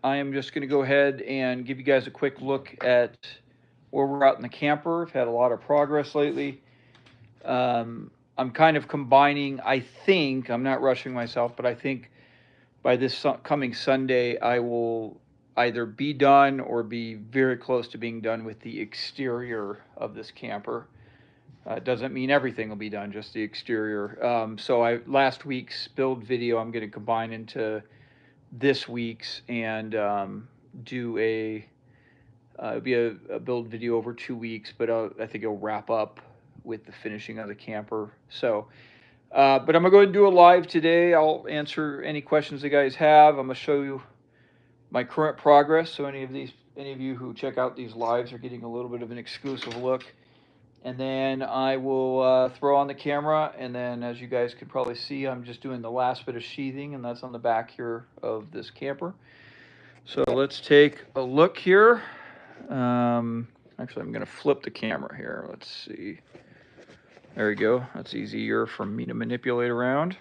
I am just going to go ahead and give you guys a quick look at where we're at in the camper. I've had a lot of progress lately. I'm kind of combining, I think, I'm not rushing myself, but I think by this coming Sunday, I will either be done or be very close to being done with the exterior of this camper. Doesn't mean everything will be done, just the exterior. So last week's build video I'm going to combine into this week's and do it'll be a build video over 2 weeks, but I think it'll wrap up with the finishing of the camper. So, but I'm gonna go ahead and do a live today. I'll answer any questions you guys have. I'm gonna show you my current progress. So any of you who check out these lives are getting a little bit of an exclusive look. And then I will throw on the camera, and then as you guys could probably see, I'm just doing the last bit of sheathing, and that's on the back here of this camper. So let's take a look here. Actually, I'm going to flip the camera here. Let's see. There we go. That's easier for me to manipulate around.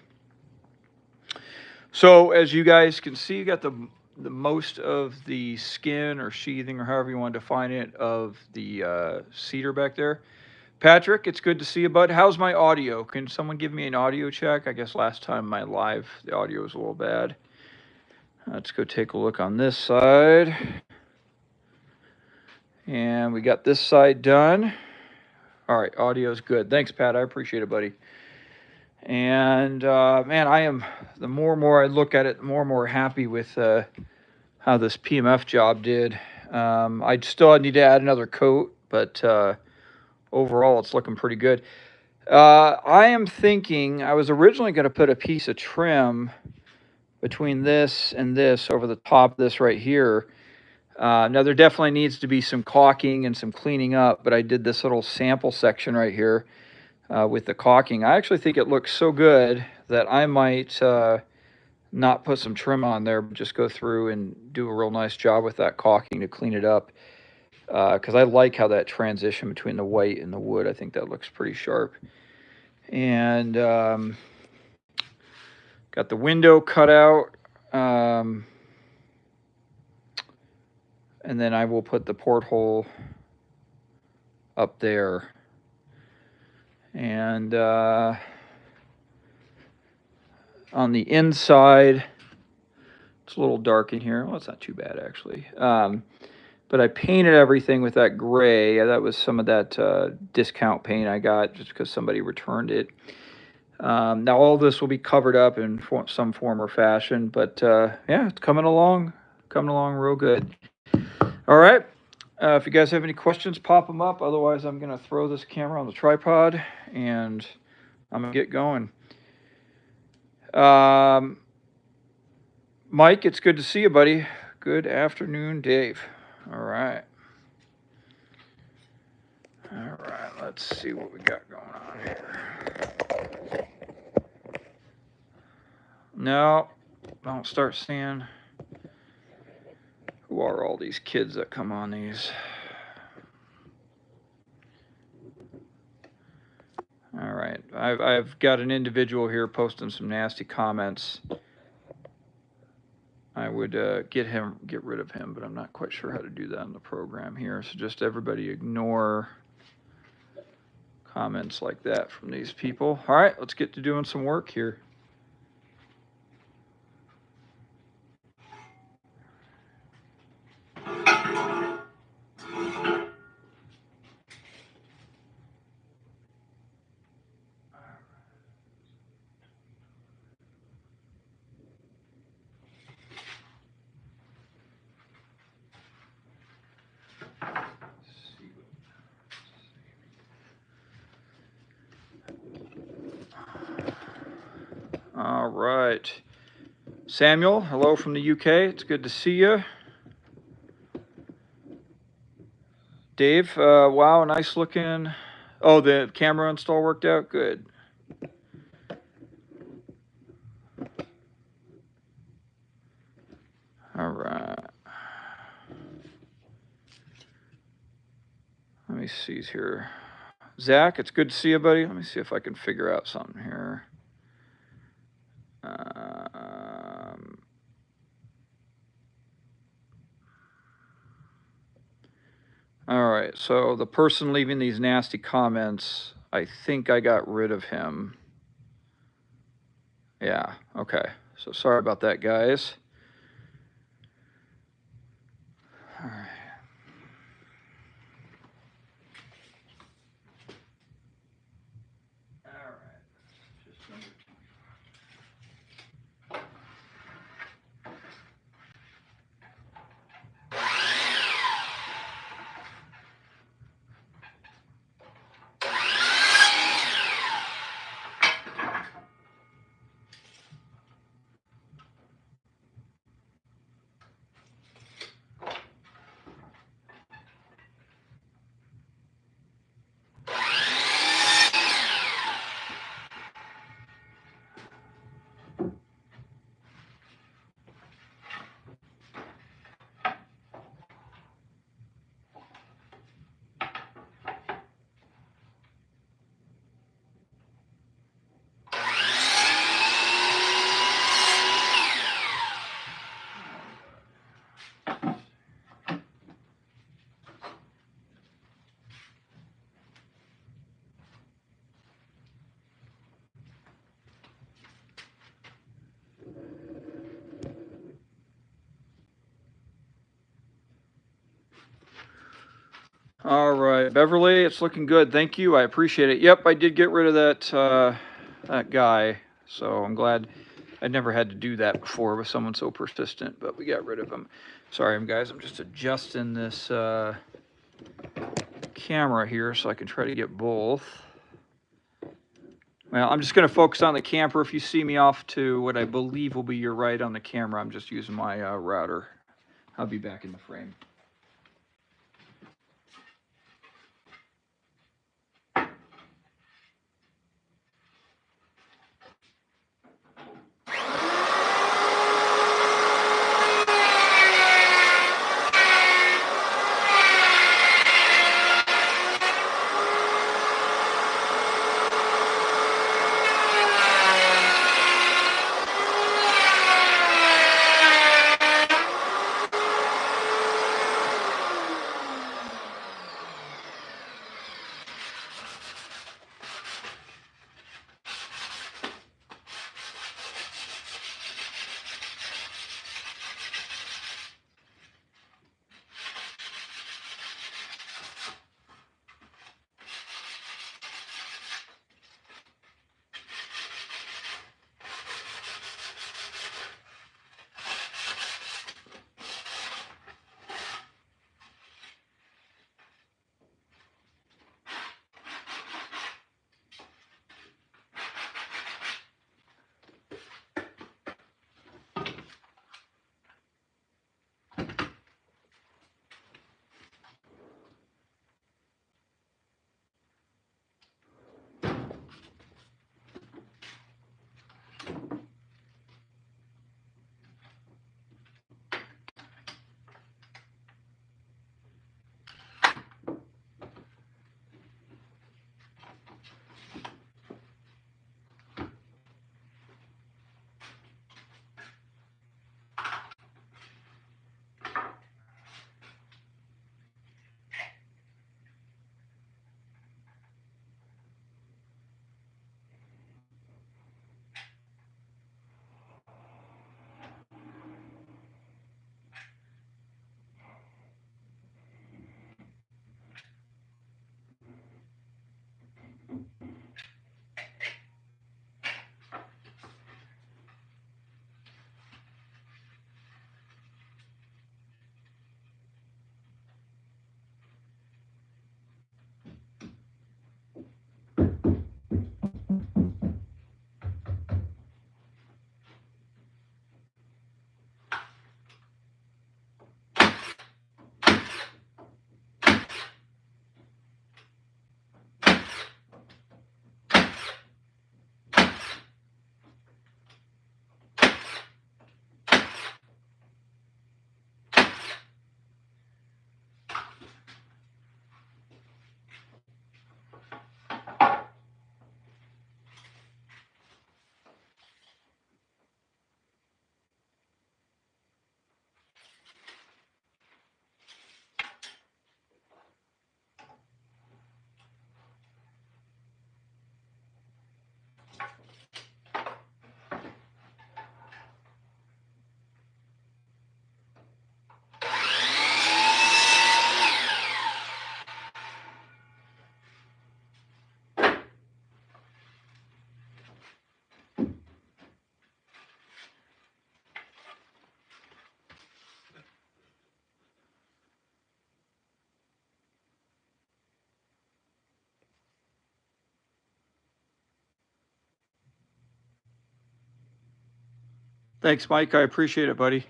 So as you guys can see, you got the most of the skin or sheathing or however you want to define it of the cedar back there. Patrick, it's good to see you, bud. How's my audio? Can someone give me an audio check? I guess last time my live, the audio was a little bad. Let's go take a look on this side. And we got this side done. All right, audio's good. Thanks, Pat. I appreciate it, buddy. And, man, the more and more I look at it, the more and more happy with how this PMF job did. I still need to add another coat, but overall, it's looking pretty good. I am thinking I was originally going to put a piece of trim between this and this over the top of this right here. Now, there definitely needs to be some caulking and some cleaning up, but I did this little sample section right here with the caulking. I actually think it looks so good that I might not put some trim on there, but just go through and do a real nice job with that caulking to clean it up. Because I like how that transition between the white and the wood, I think that looks pretty sharp. And got the window cut out. And then I will put the porthole up there. And on the inside, it's a little dark in here. Well, it's not too bad, actually. But I painted everything with that gray. That was some of that discount paint I got just because somebody returned it. Now all this will be covered up in some form or fashion. But yeah, it's coming along real good. All right. If you guys have any questions, pop them up. Otherwise, I'm going to throw this camera on the tripod and I'm going to get going. Mike, it's good to see you, buddy. Good afternoon, Dave. All right. All right, let's see what we got going on here. No, don't start seeing. Who are all these kids that come on these? All right, I've got an individual here posting some nasty comments. I would get rid of him, but I'm not quite sure how to do that in the program here. So just everybody ignore comments like that from these people. All right, let's get to doing some work here. All right. Samuel, hello from the UK. It's good to see you. Dave, wow, nice looking. Oh, the camera install worked out? Good. All right. Let me see here. Zach, it's good to see you, buddy. Let me see if I can figure out something here. All right, so the person leaving these nasty comments, I think I got rid of him. Yeah, okay. So sorry about that, guys. All right. All right. Just number 25. All right, Beverly, it's looking good. Thank you. I appreciate it. Yep, I did get rid of that guy. So I'm glad. I'd never had to do that before with someone so persistent, but we got rid of him. Sorry, guys. I'm just adjusting this camera here so I can try to get both. Well, I'm just going to focus on the camper. If you see me off to what I believe will be your right on the camera, I'm just using my router. I'll be back in the frame. Thanks, Mike. I appreciate it, buddy.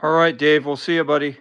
All right, Dave. We'll see you, buddy.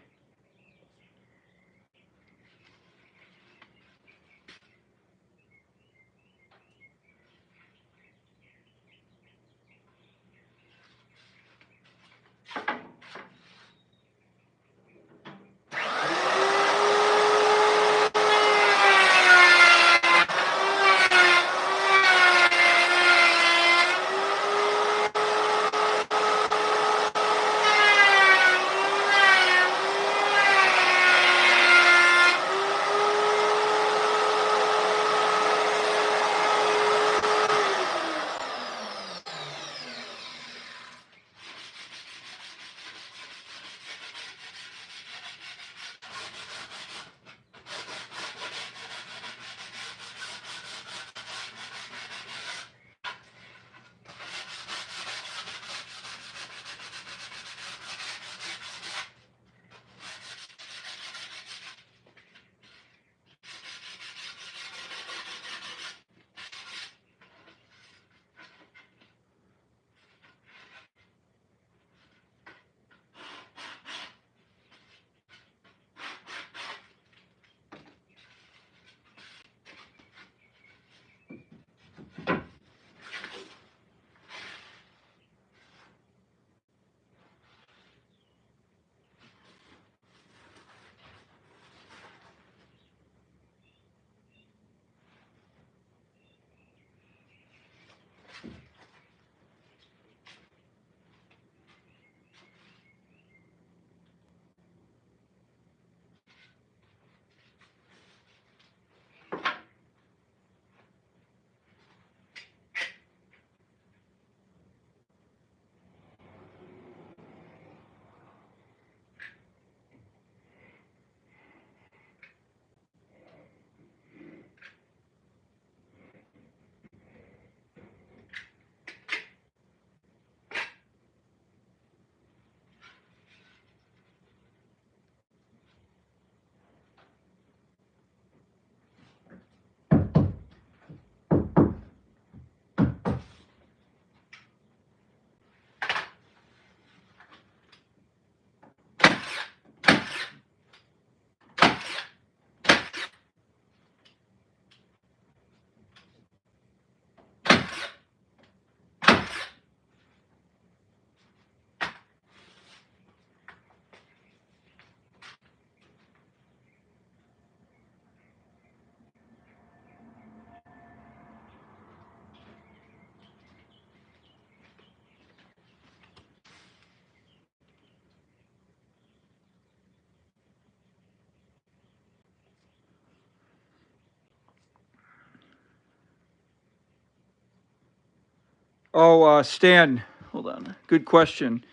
Oh, Stan, hold on. Good question.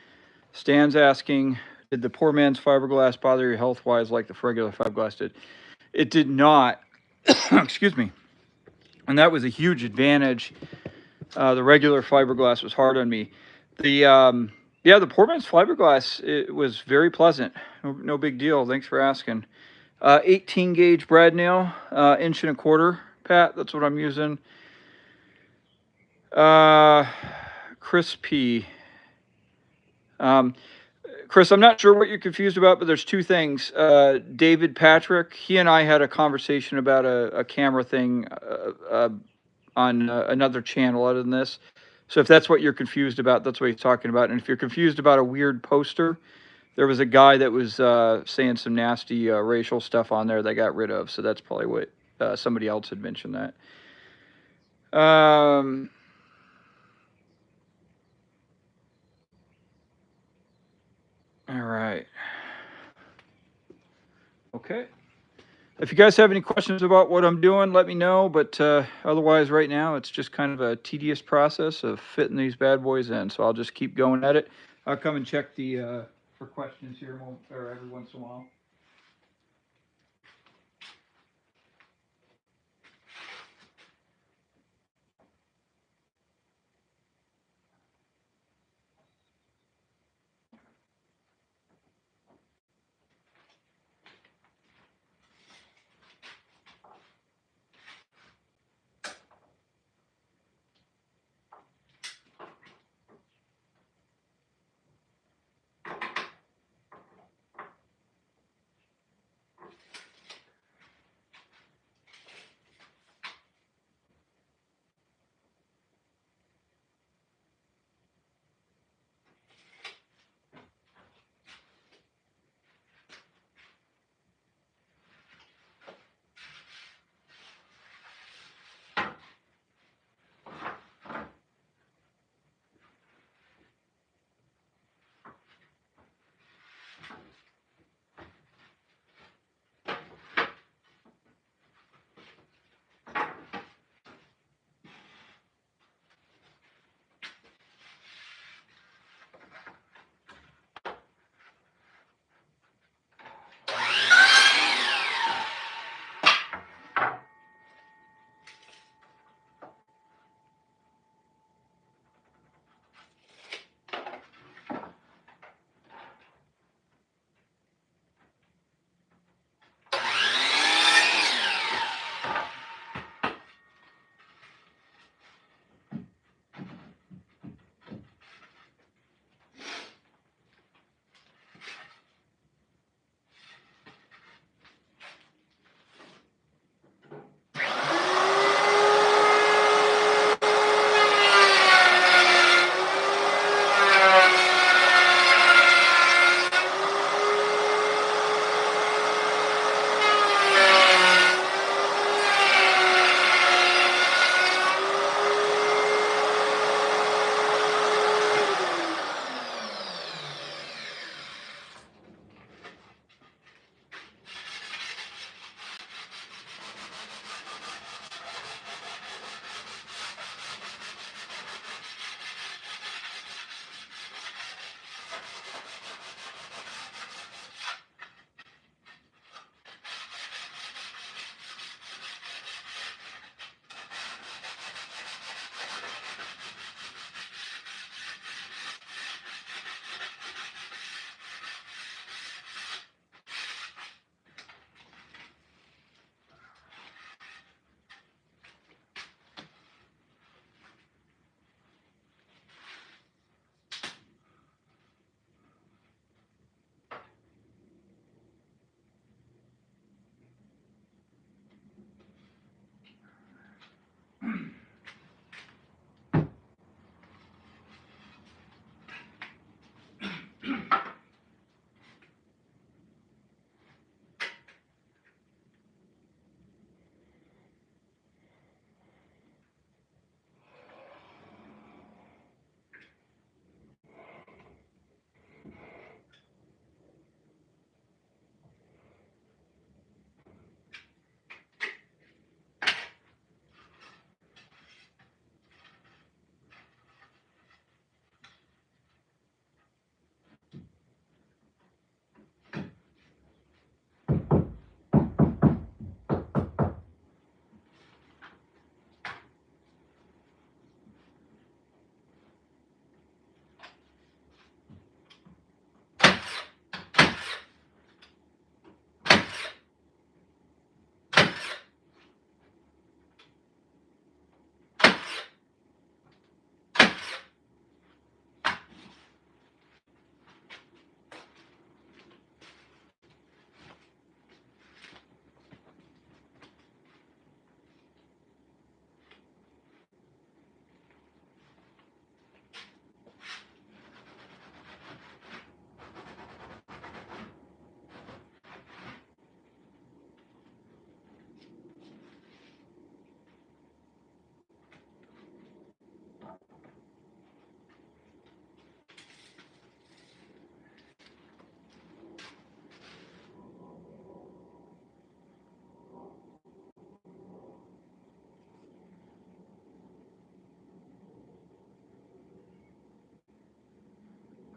Stan's asking, did the poor man's fiberglass bother you health-wise like the regular fiberglass did? It did not. Excuse me. And that was a huge advantage. The regular fiberglass was hard on me. Yeah, the poor man's fiberglass, it was very pleasant. No big deal. Thanks for asking. 18 gauge brad nail, inch and a quarter, Pat. That's what I'm using. Chris P. Chris, I'm not sure what you're confused about, but there's two things. David Patrick, he and I had a conversation about a camera thing on another channel other than this. So if that's what you're confused about, that's what he's talking about. And if you're confused about a weird poster, there was a guy that was saying some nasty racial stuff on there that got rid of. So that's probably what somebody else had mentioned that. All right. Okay. If you guys have any questions about what I'm doing, let me know. But otherwise, right now, it's just kind of a tedious process of fitting these bad boys in. So I'll just keep going at it. I'll come and check the for questions here or every once in a while.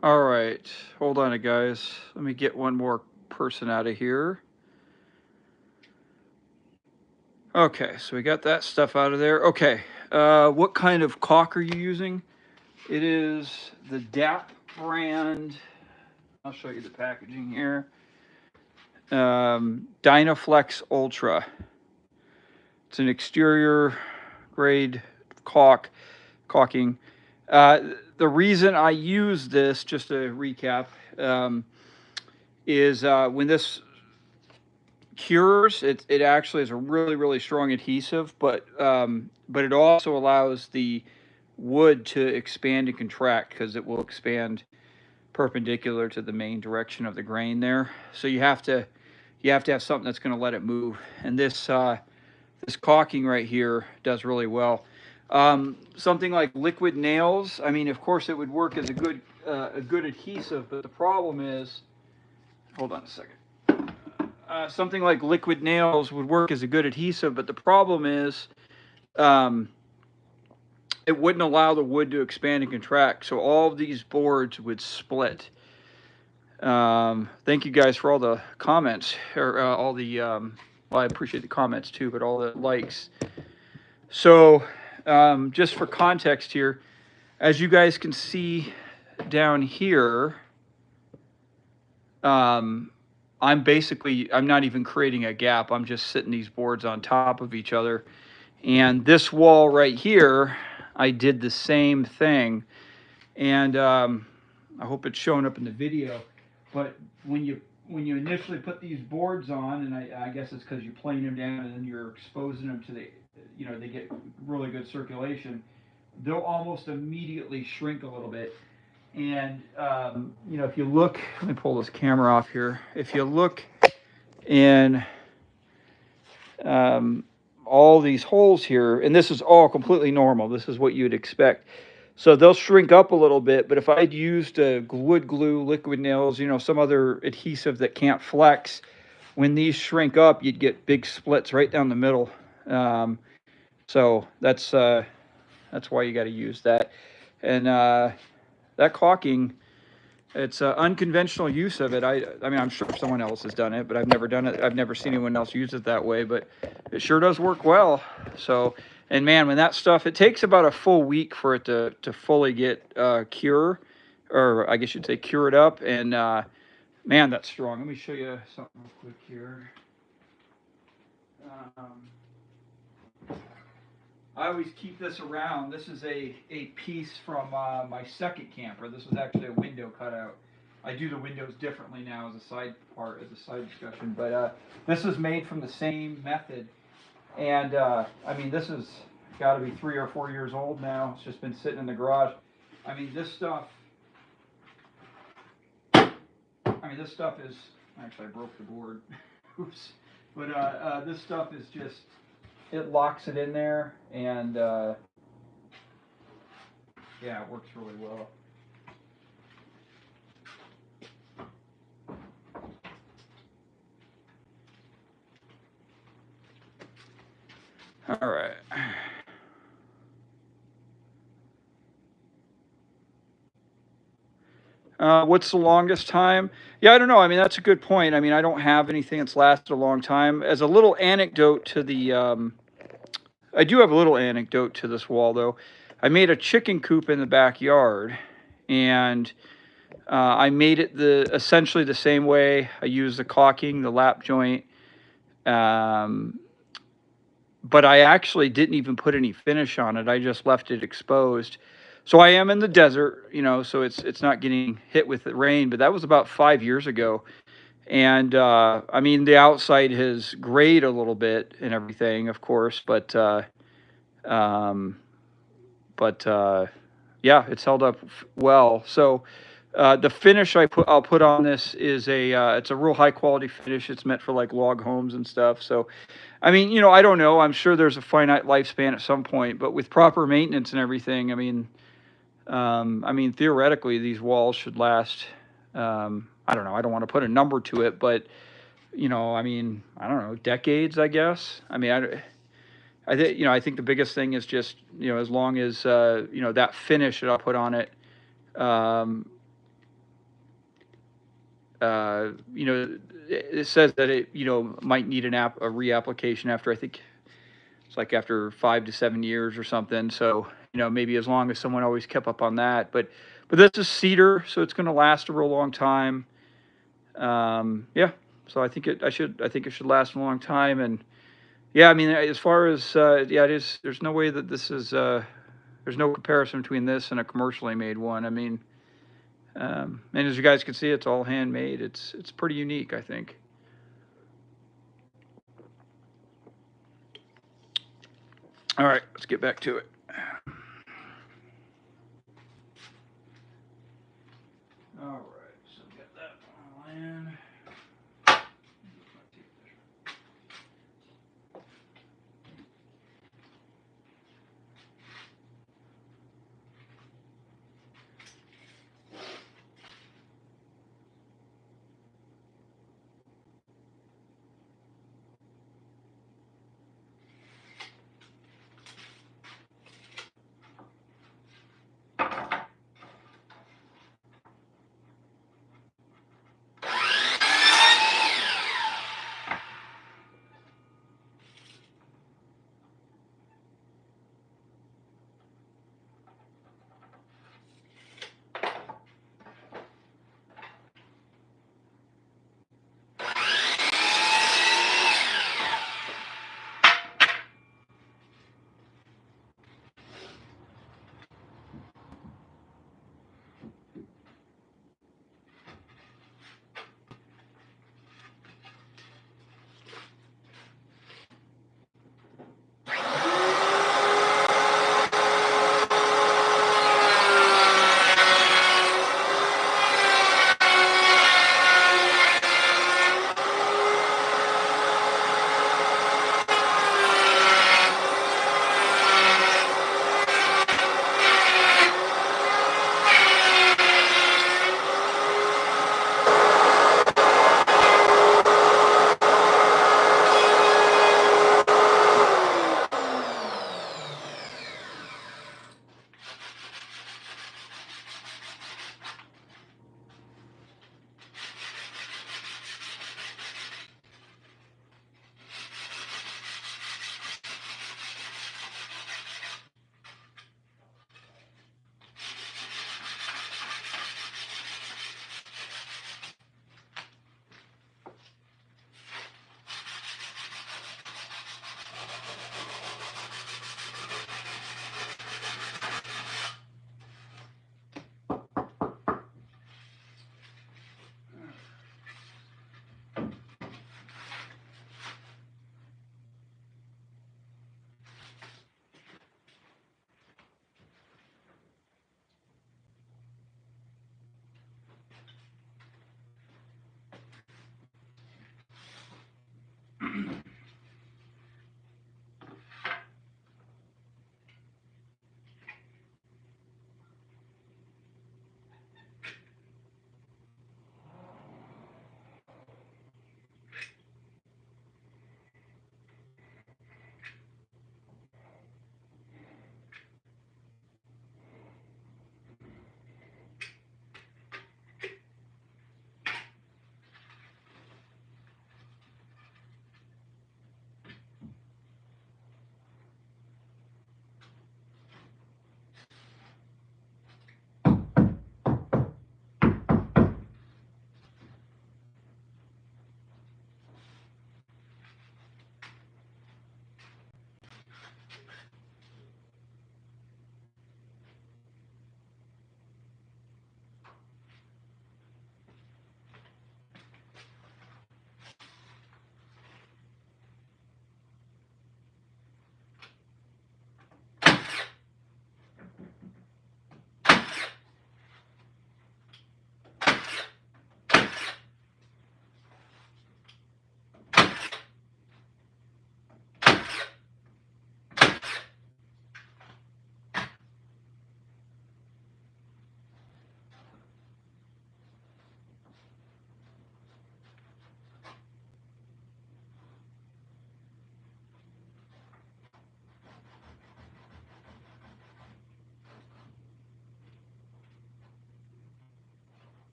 All right, hold on, guys. Let me get one more person out of here. Okay, so we got that stuff out of there. Okay, what kind of caulk are you using? It is the DAP brand. I'll show you the packaging here. Dynaflex Ultra. It's an exterior grade caulking. The reason I use this, just to recap, is when this cures, it actually is a really strong adhesive, but it also allows the wood to expand and contract because it will expand perpendicular to the main direction of the grain there. So you have to have something that's going to let it move, and this caulking right here does really well. Something like liquid nails, I mean, of course, it would work as a good adhesive, but the problem is, hold on a second. Something like liquid nails would work as a good adhesive, but the problem is, it wouldn't allow the wood to expand and contract, so all of these boards would split. Thank you guys for all the comments, or all the, well, I appreciate the comments too, but all the likes. So, just for context here, as you guys can see down here, I'm not even creating a gap. I'm just sitting these boards on top of each other. And this wall right here, I did the same thing. And I hope it's showing up in the video. But when you initially put these boards on, and I guess it's because you're planing them down and then you're exposing them to the, they get really good circulation, they'll almost immediately shrink a little bit. And, if you look, let me pull this camera off here. If you look in all these holes here, and this is all completely normal. This is what you'd expect. So they'll shrink up a little bit, but if I'd used wood glue, liquid nails, some other adhesive that can't flex, when these shrink up, you'd get big splits right down the middle. So that's why you got to use that. And that caulking, it's an unconventional use of it. I mean, I'm sure someone else has done it, but I've never done it. I've never seen anyone else use it that way, but it sure does work well. So, and man, when that stuff, it takes about a full week for it to fully get cure, or I guess you'd say cured up. And man, that's strong. Let me show you something real quick here. I always keep this around. This is a piece from my second camper. This was actually a window cutout. I do the windows differently now as a side discussion. But this is made from the same method. And I mean, this has got to be 3 or 4 years old now. It's just been sitting in the garage. I mean, this stuff is, actually I broke the board. Oops. But this stuff is just, it locks it in there, and yeah, it works really well. All right. What's the longest time? Yeah, I don't know. I mean, that's a good point. I mean, I don't have anything that's lasted a long time. As a little anecdote to the, I do have a little anecdote to this wall, though. I made a chicken coop in the backyard, and I made it essentially the same way. I used the caulking, the lap joint, but I actually didn't even put any finish on it. I just left it exposed. So I am in the desert, so it's not getting hit with the rain, but that was about 5 years ago. And I mean, the outside has grayed a little bit and everything, of course, but yeah, it's held up well. So the finish I'll put on this is it's a real high quality finish. It's meant for like log homes and stuff. So, I mean, I don't know. I'm sure there's a finite lifespan at some point, but with proper maintenance and everything, I mean, theoretically, these walls should last. I don't know. I don't want to put a number to it, but I mean, I don't know, decades, I guess. I mean, I think the biggest thing is just as long as that finish that I'll put on it You know, it says that it, you know, might need a reapplication after, I think it's like after 5 to 7 years or something. So, you know, maybe as long as someone always kept up on that. But this is cedar, so it's going to last a real long time. Yeah. So I think it should last a long time. And yeah, I mean, as far as, yeah, it is, there's no way that this is, there's no comparison between this and a commercially made one. I mean, and as you guys can see, it's all handmade. It's pretty unique, I think. All right, let's get back to it. All right, so get that all in.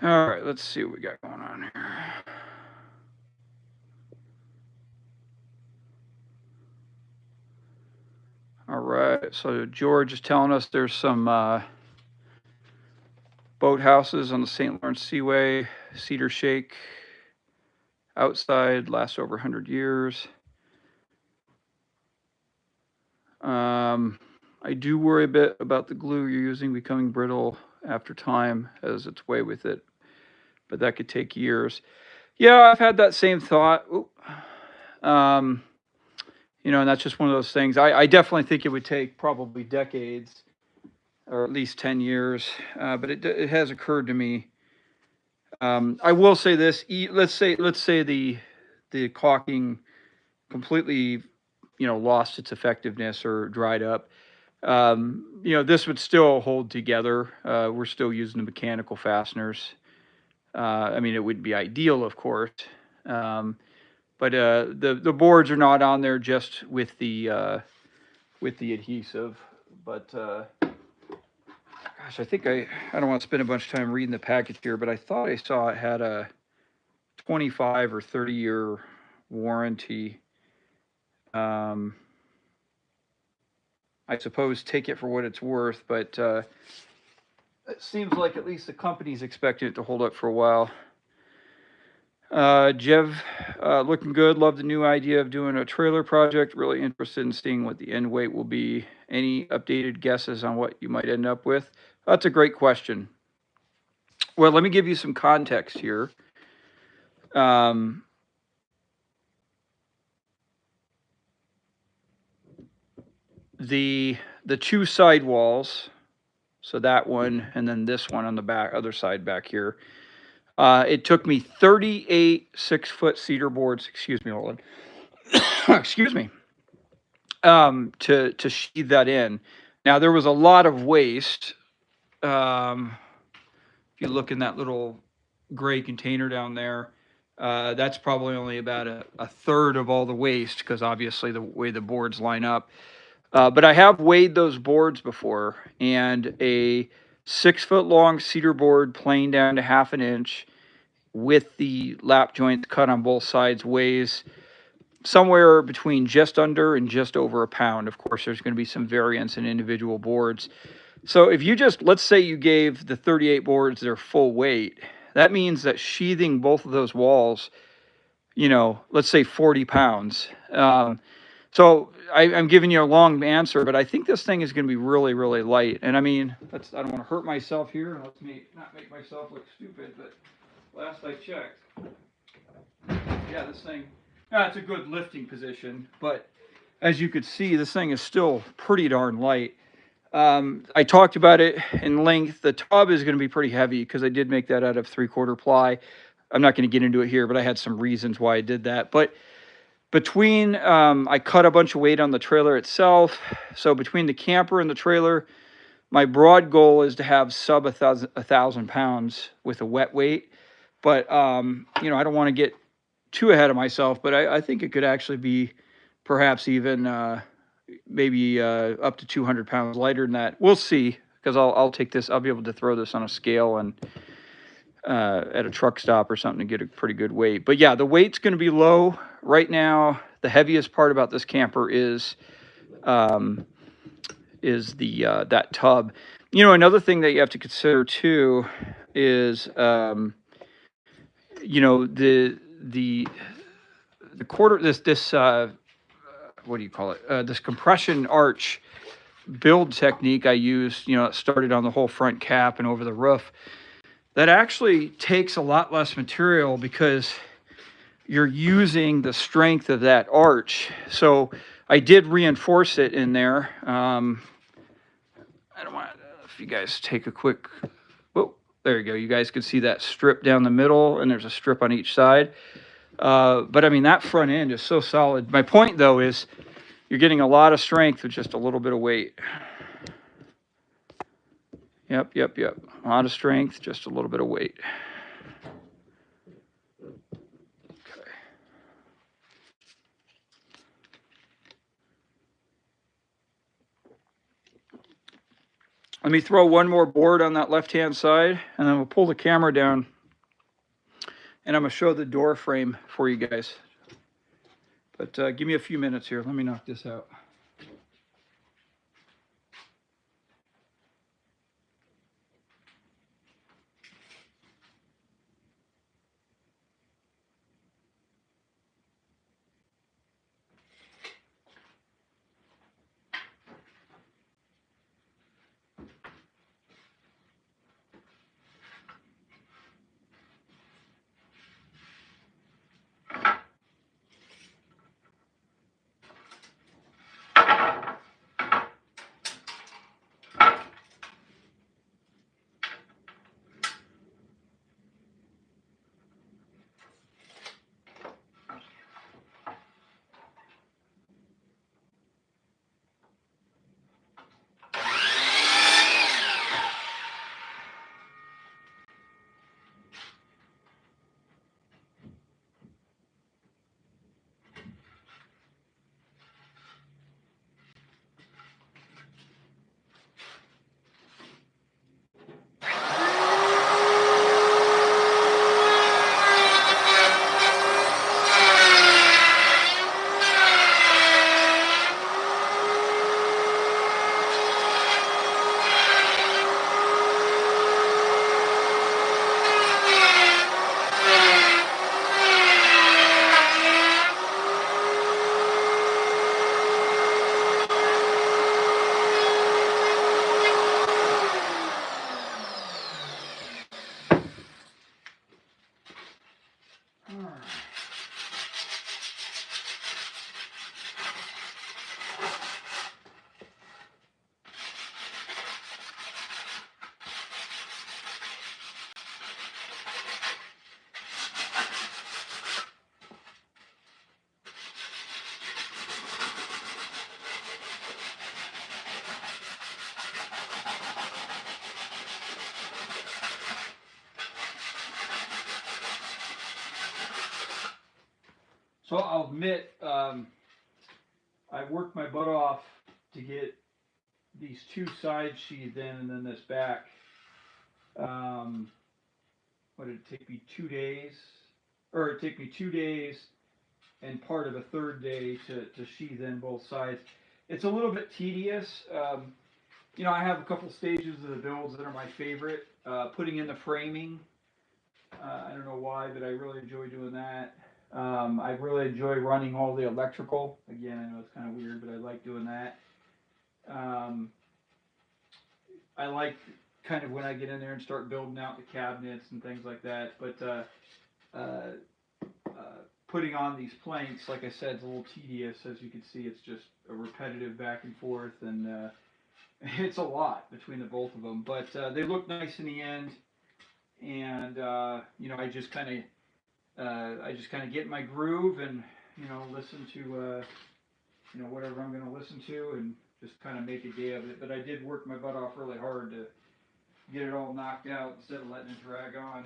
All right, let's see what we got going on here. All right, so George is telling us there's some boathouses on the St. Lawrence Seaway, Cedar Shake, outside, lasts over 100 years. I do worry a bit about the glue you're using becoming brittle after time has its way with it, but that could take years. Yeah, I've had that same thought. And that's just one of those things. I definitely think it would take probably decades, or at least 10 years, but it has occurred to me. I will say this: let's say the caulking completely, lost its effectiveness or dried up. This would still hold together. We're still using the mechanical fasteners. I mean, it wouldn't be ideal, of course, but the boards are not on there just with the adhesive. But gosh, I think I don't want to spend a bunch of time reading the package here, but I thought I saw it had a 25 or 30-year warranty. I suppose take it for what it's worth, but it seems like at least the company's expecting it to hold up for a while. Jev, looking good. Love the new idea of doing a trailer project. Really interested in seeing what the end weight will be. Any updated guesses on what you might end up with? That's a great question. Well, let me give you some context here. The two side walls, so that one and then this one on the back, other side back here. It took me 38 6-foot cedar boards. Excuse me, Roland. Excuse me. To sheathe that in. Now there was a lot of waste. If you look in that little gray container down there, that's probably only about a third of all the waste because obviously the way the boards line up. But I have weighed those boards before, and a 6-foot long cedar board planed down to 1/2 inch with the lap joints cut on both sides weighs somewhere between just under and just over a pound. Of course, there's going to be some variance in individual boards. So if you just, let's say you gave the 38 boards their full weight, that means that sheathing both of those walls, let's say 40 pounds. So I'm giving you a long answer, but I think this thing is going to be really, really light. And I mean, I don't want to hurt myself here, and let's not make myself look stupid, but last I checked, yeah, this thing, it's a good lifting position, but as you could see, this thing is still pretty darn light. I talked about it in length. The tub is going to be pretty heavy because I did make that out of 3/4 ply. I'm not going to get into it here, but I had some reasons why I did that. But between, I cut a bunch of weight on the trailer itself. So between the camper and the trailer, my broad goal is to have sub 1,000 pounds with a wet weight. But, I don't want to get too ahead of myself, but I think it could actually be perhaps even maybe up to 200 pounds lighter than that. We'll see, because I'll take this. I'll be able to throw this on a scale and at a truck stop or something to get a pretty good weight. But yeah, the weight's going to be low right now. The heaviest part about this camper is the that tub. Another thing that you have to consider too is the quarter, this what do you call it? This compression arch build technique I used, it started on the whole front cap and over the roof. That actually takes a lot less material because you're using the strength of that arch. So I did reinforce it in there. I don't want if you guys take a quick, whoa, there you go. You guys can see that strip down the middle, and there's a strip on each side. But I mean, that front end is so solid. My point though is you're getting a lot of strength with just a little bit of weight. Yep. A lot of strength, just a little bit of weight. Okay. Let me throw one more board on that left-hand side, and then we'll pull the camera down, and I'm going to show the door frame for you guys. But give me a few minutes here. Let me knock this out. So I'll admit, I worked my butt off to get these two sides sheathed in and then this back. What did it take me 2 days? Or it took me 2 days and part of a third day to sheathe in both sides. It's a little bit tedious. You know, I have a couple stages of the builds that are my favorite. Putting in the framing. I don't know why, but I really enjoy doing that. I really enjoy running all the electrical. Again, I know it's kind of weird, but I like doing that. I like kind of when I get in there and start building out the cabinets and things like that. But putting on these planks, like I said, it's a little tedious. As you can see, it's just a repetitive back and forth, and it's a lot between the both of them. But they look nice in the end, and you know, I just kind of get in my groove and, you know, listen to you know, whatever I'm going to listen to, and just kind of make a day of it. But I did work my butt off really hard to get it all knocked out instead of letting it drag on.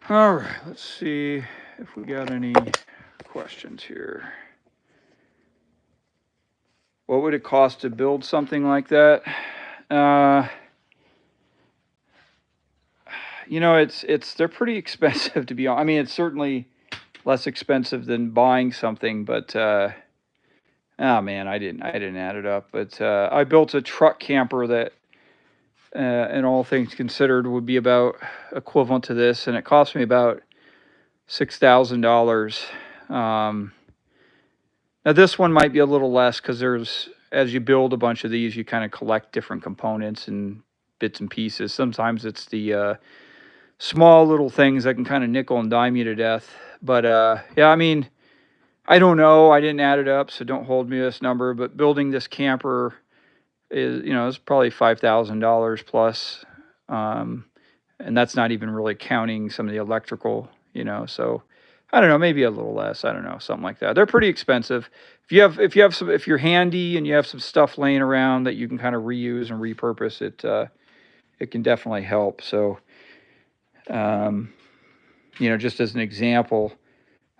All right, let's see if we got any questions here. What would it cost to build something like that? You know, they're pretty expensive, to be honest. I mean, it's certainly less expensive than buying something, but oh man, I didn't add it up. But I built a truck camper that, in all things considered, would be about equivalent to this, and it cost me about $6,000. Um, Now this one might be a little less because as you build a bunch of these, you kind of collect different components and bits and pieces. Sometimes it's the small little things that can kind of nickel and dime you to death. But yeah, I mean, I don't know. I didn't add it up, so don't hold me to this number. But building this camper is probably $5,000 plus, and that's not even really counting some of the electrical. So I don't know, maybe a little less. I don't know, something like that. They're pretty expensive. If you're handy and you have some stuff laying around that you can kind of reuse and repurpose, it can definitely help. So, just as an example,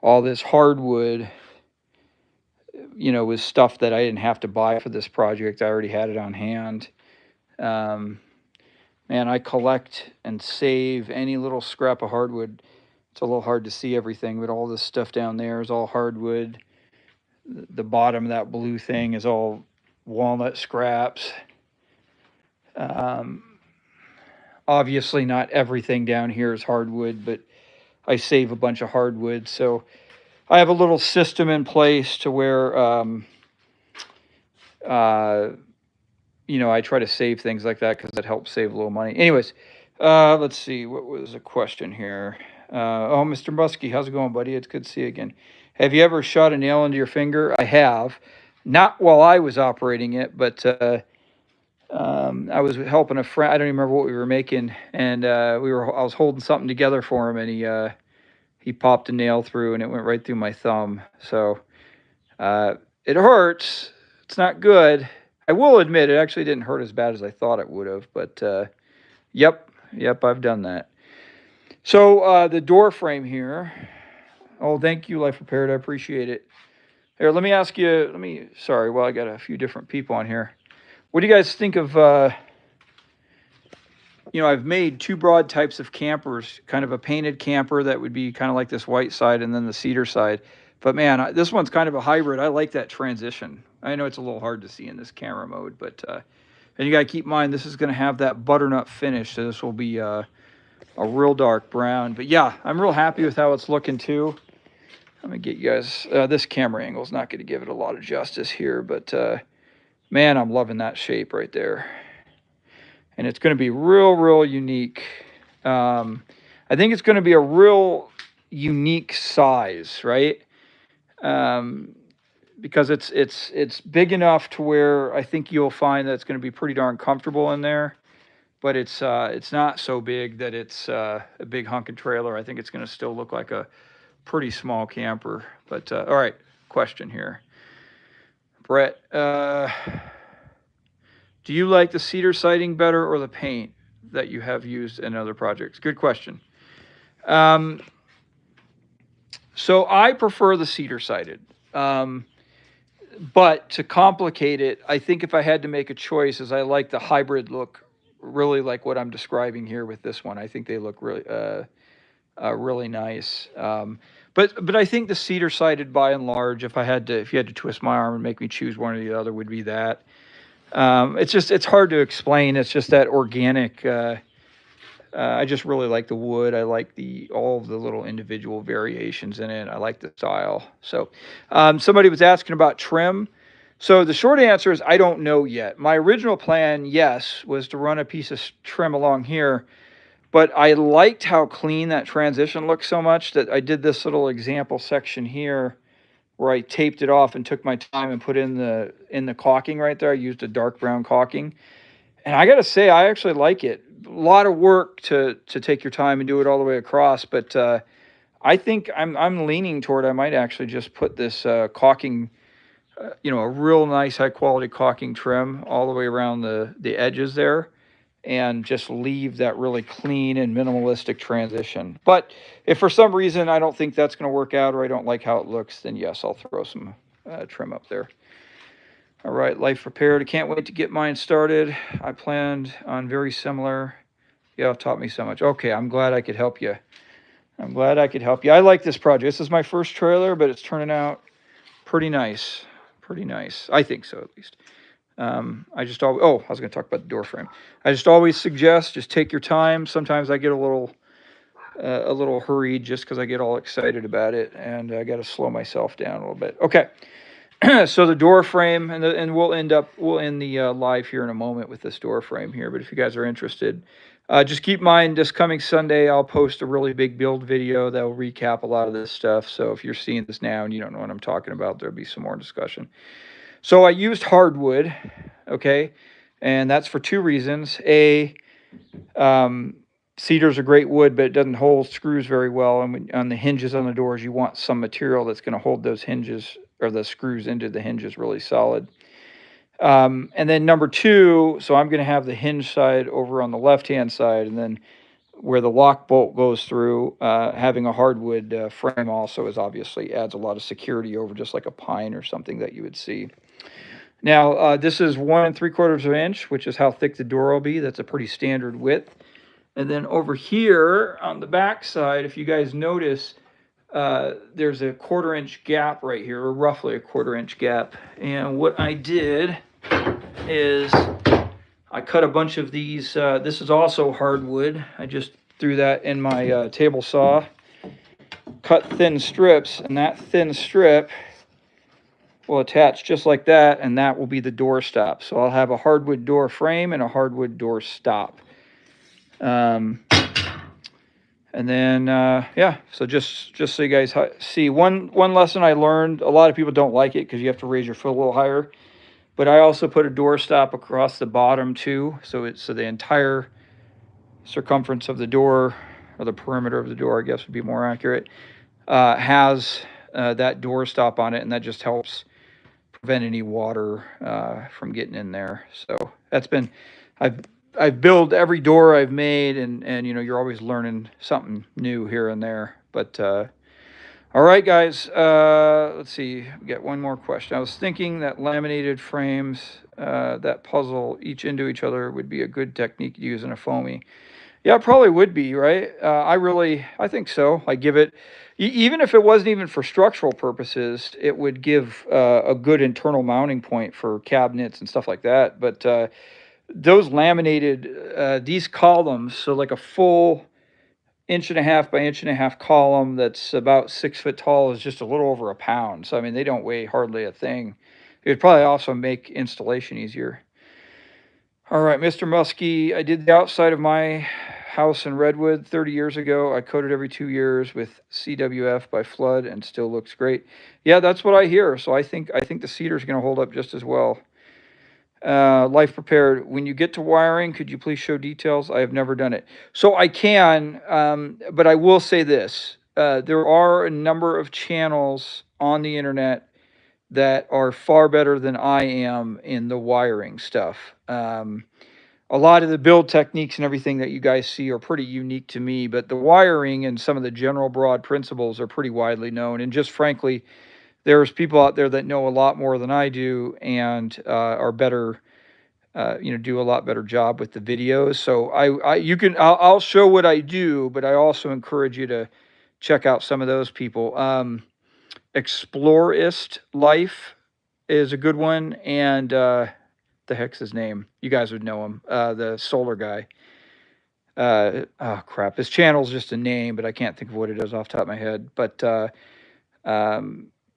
all this hardwood, was stuff that I didn't have to buy for this project. I already had it on hand. Man, I collect and save any little scrap of hardwood. It's a little hard to see everything, but all this stuff down there is all hardwood. The bottom of that blue thing is all walnut scraps. Obviously, not everything down here is hardwood, but I save a bunch of hardwood. So I have a little system in place to where, I try to save things like that because it helps save a little money. Anyways, let's see. What was the question here? Mr. Muskie, how's it going, buddy? It's good to see you again. Have you ever shot a nail into your finger? I have. Not while I was operating it, but I was helping a friend. I don't even remember what we were making, and I was holding something together for him, and he popped a nail through, and it went right through my thumb. So it hurts. It's not good. I will admit it actually didn't hurt as bad as I thought it would have, but yep, I've done that. So the door frame here. Oh, thank you, Life Repaired. I appreciate it. Here, let me ask you. Sorry, well, I got a few different people on here. What do you guys think of? I've made two broad types of campers. Kind of a painted camper that would be kind of like this white side, and then the cedar side. But man, this one's kind of a hybrid. I like that transition. I know it's a little hard to see in this camera mode, but and you got to keep in mind this is going to have that butternut finish. So this will be a real dark brown. But yeah, I'm real happy with how it's looking too. I'm gonna get you guys. This camera angle is not going to give it a lot of justice here, but man, I'm loving that shape right there. And it's going to be real unique. I think it's going to be a real unique size, right? Because it's big enough to where I think you'll find that it's going to be pretty darn comfortable in there. But it's not so big that it's a big hunking trailer. I think it's going to still look like a pretty small camper. But all right, question here, Brett. Do you like the cedar siding better or the paint that you have used in other projects? Good question. So I prefer the cedar sided. But to complicate it, I think if I had to make a choice, is I like the hybrid look, really like what I'm describing here with this one. I think they look really nice. But I think the cedar sided, by and large, if you had to twist my arm and make me choose one or the other, would be that. It's hard to explain. It's just that organic. I just really like the wood. I like all of the little individual variations in it. I like the style. So somebody was asking about trim. So the short answer is I don't know yet. My original plan, yes, was to run a piece of trim along here. But I liked how clean that transition looked so much that I did this little example section here where I taped it off and took my time and put in the caulking right there. I used a dark brown caulking. And I got to say, I actually like it. A lot of work to take your time and do it all the way across, but I think I'm leaning toward I might actually just put this caulking, a real nice high quality caulking trim all the way around the edges there, and just leave that really clean and minimalistic transition. But if for some reason I don't think that's going to work out, or I don't like how it looks, then yes, I'll throw some trim up there. All right, life prepared. I can't wait to get mine started. I planned on very similar. Yeah, it taught me so much. Okay, I'm glad I could help you. I'm glad I could help you. I like this project. This is my first trailer, but it's turning out pretty nice. Pretty nice. I think so, at least. I just always, I was going to talk about the door frame. I just always suggest just take your time. Sometimes I get a little hurried just because I get all excited about it, and I got to slow myself down a little bit. Okay. So the door frame, and we'll end the live here in a moment with this door frame here. But if you guys are interested, just keep in mind this coming Sunday I'll post a really big build video that will recap a lot of this stuff. So if you're seeing this now and you don't know what I'm talking about, there'll be some more discussion. So I used hardwood, okay, and that's for two reasons. Cedar's a great wood, but it doesn't hold screws very well. And on the hinges on the doors, you want some material that's going to hold those hinges or the screws into the hinges really solid. And then number two, so I'm going to have the hinge side over on the left-hand side, and then where the lock bolt goes through, having a hardwood frame also obviously adds a lot of security over just like a pine or something that you would see. Now, this is 1 3/4 inch, which is how thick the door will be. That's a pretty standard width. And then over here on the back side, if you guys notice, there's a 1/4 inch gap right here, or roughly a 1/4 inch gap. And what I did is I cut a bunch of these. This is also hardwood. I just threw that in my table saw, cut thin strips, and that thin strip will attach just like that, and that will be the door stop. So I'll have a hardwood door frame and a hardwood door stop. And then, yeah, so just so you guys see, one lesson I learned, a lot of people don't like it because you have to raise your foot a little higher, but I also put a door stop across the bottom too, so the entire circumference of the door, or the perimeter of the door, I guess would be more accurate, has that door stop on it, and that just helps prevent any water from getting in there. So that's been, I've built every door I've made, and you know, you're always learning something new here and there. But all right, guys, let's see, we got one more question. I was thinking that laminated frames that puzzle each into each other would be a good technique to use in a foamy. Yeah, it probably would be, right? I think so. I give it, even if it wasn't even for structural purposes, it would give a good internal mounting point for cabinets and stuff like that. But those laminated, these columns, so like a full 1.5 by 1.5 column that's about 6 foot tall is just a little over a pound. So, I mean, they don't weigh hardly a thing. It would probably also make installation easier. All right, Mr. Muskie, I did the outside of my house in Redwood 30 years ago. I coat it every 2 years with CWF by Flood, and still looks great. Yeah, that's what I hear. So I think the Cedar's going to hold up just as well. Life prepared. When you get to wiring, could you please show details? I have never done it. So I can, but I will say this. There are a number of channels on the internet that are far better than I am in the wiring stuff. A lot of the build techniques and everything that you guys see are pretty unique to me, but the wiring and some of the general broad principles are pretty widely known. And just frankly, there's people out there that know a lot more than I do, and are better, do a lot better job with the videos. So I'll show what I do, but I also encourage you to check out some of those people. Explorist Life is a good one, and the heck's his name? You guys would know him, the solar guy. Oh crap, his channel's just a name, but I can't think of what it is off the top of my head. But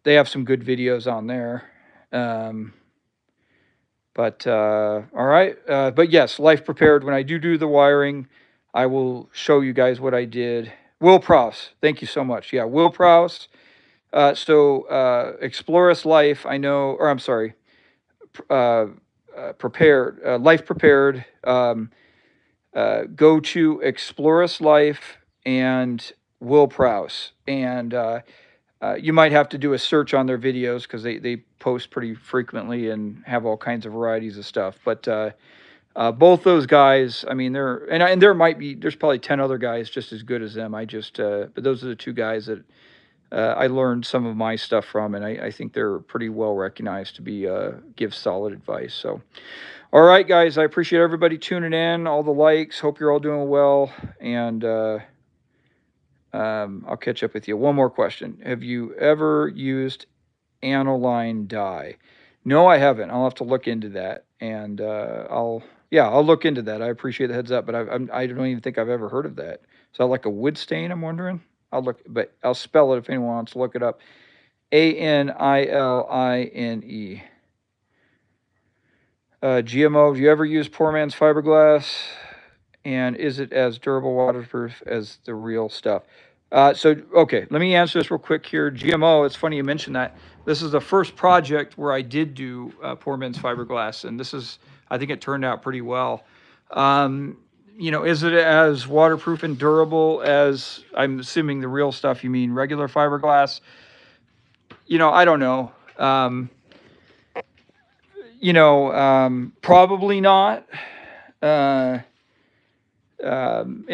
they have some good videos on there. All right. But yes, Life Prepared. When I do the wiring, I will show you guys what I did. Will Prowse, thank you so much. Yeah, Will Prowse. Explorist Life, I know, or I'm sorry, Prepared, Life Prepared. Go to Explorist Life and Will Prowse, and you might have to do a search on their videos because they post pretty frequently and have all kinds of varieties of stuff. But Both those guys, I mean, and there's probably 10 other guys just as good as them. But those are the two guys that I learned some of my stuff from, and I think they're pretty well recognized to give solid advice. So, all right, guys, I appreciate everybody tuning in, all the likes. Hope you're all doing well, and I'll catch up with you. One more question: have you ever used aniline dye? No, I haven't. I'll have to look into that, and I'll look into that. I appreciate the heads up, but I don't even think I've ever heard of that. Is that like a wood stain? I'm wondering. I'll look, but I'll spell it if anyone wants to look it up. ANILINE. GMO. Do you ever use poor man's fiberglass? And is it as durable, waterproof as the real stuff? Okay, let me answer this real quick here. GMO, it's funny you mentioned that. This is the first project where I did do poor man's fiberglass, and I think it turned out pretty well. Is it as waterproof and durable as, I'm assuming the real stuff you mean regular fiberglass? I don't know. Probably not in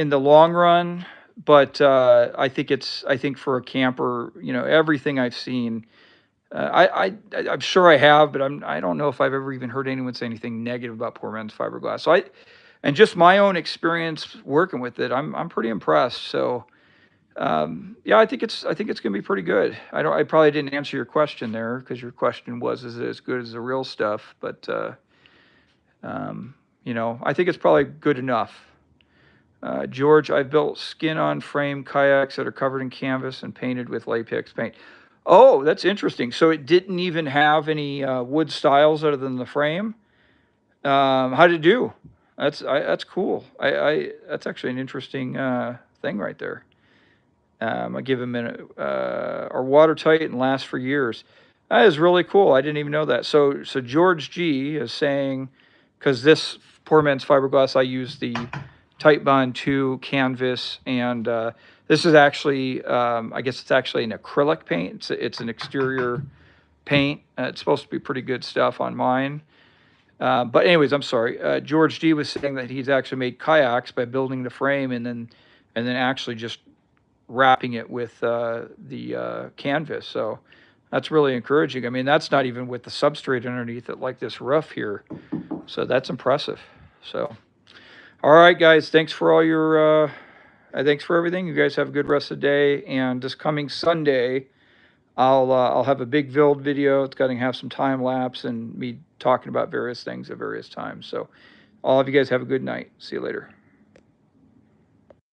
the long run, but I think for a camper, everything I've seen, I'm sure I have, but I don't know if I've ever even heard anyone say anything negative about poor man's fiberglass. So and just my own experience working with it, I'm pretty impressed. So I think it's gonna be pretty good. I probably didn't answer your question there, because your question was, is it as good as the real stuff? But I think it's probably good enough. George, I built skin-on frame kayaks that are covered in canvas and painted with latex paint. Oh, that's interesting. So it didn't even have any wood stiles other than the frame. How did it do? That's cool. That's actually an interesting thing right there. I give them are watertight and last for years. That is really cool. I didn't even know that. So George G is saying, because this poor man's fiberglass, I use the Tight Bond 2 canvas, and this is actually, I guess it's actually an acrylic paint. It's an exterior paint. It's supposed to be pretty good stuff on mine. But anyways, I'm sorry. George G was saying that he's actually made kayaks by building the frame and then actually just wrapping it with the canvas. So that's really encouraging. I mean, that's not even with the substrate underneath it, like this roof here. So that's impressive. So, all right, guys, thanks for all your, thanks for everything. You guys have a good rest of the day. And this coming Sunday, I'll have a big build video. It's going to have some time lapse and me talking about various things at various times. So all of you guys have a good night. See you later.